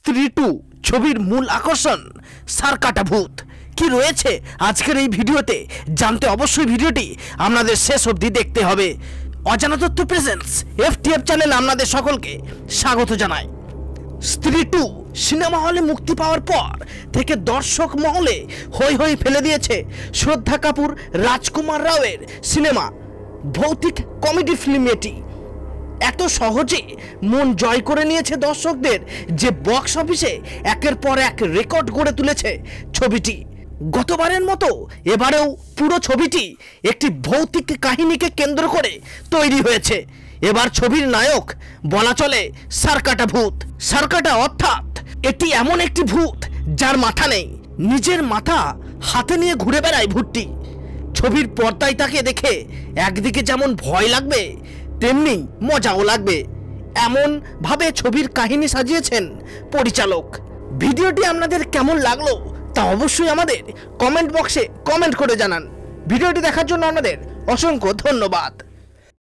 স্ত্রী 2 ছবির মূল আকর্ষণ সারকাটা ভূত কি রয়েছে আজকের এই ভিডিওতে জানতে অবশ্যই ভিডিওটি আপনাদের শেষ অবধি দেখতে হবে। অজানা তথ্য প্রেজেন্স FTF চ্যানেলে আপনাদের সকলকে স্বাগত জানাই। স্ত্রী 2 সিনেমা হলে মুক্তি পাওয়ার পর থেকে দর্শক মহলে হই হই ফেলে দিয়েছে শ্রদ্ধা কাপুর রাজকুমার রাওয়ের সিনেমা ভৌতিক কমেডি ফিল্ম। এটি এত সহজে মন জয় করে নিয়েছে দর্শকদের যে বক্স অফিসে একের পর এক রেকর্ড গড়ে তুলেছে ছবিটি। গতবারের মতো এবারেও পুরো ছবিটি একটি ভৌতিক কাহিনীকে কেন্দ্র করে তৈরি হয়েছে। এবার ছবির নায়ক বলা চলে সারকাটা ভূত। সারকাটা অর্থাৎ এটি এমন একটি ভূত যার মাথা নেই, নিজের মাথা হাতে নিয়ে ঘুরে বেড়ায় ভূতটি। ছবির পর্দায় তাকে দেখে একদিকে যেমন ভয় লাগবে তেমনি মজাও লাগবে, এমন ভাবে ছবির কাহিনী সাজিয়েছেন পরিচালক। ভিডিওটি আপনাদের কেমন লাগলো তা অবশ্যই আমাদের কমেন্ট বক্সে কমেন্ট করে জানান। ভিডিওটি দেখার জন্য আপনাদের অসংখ্য ধন্যবাদ।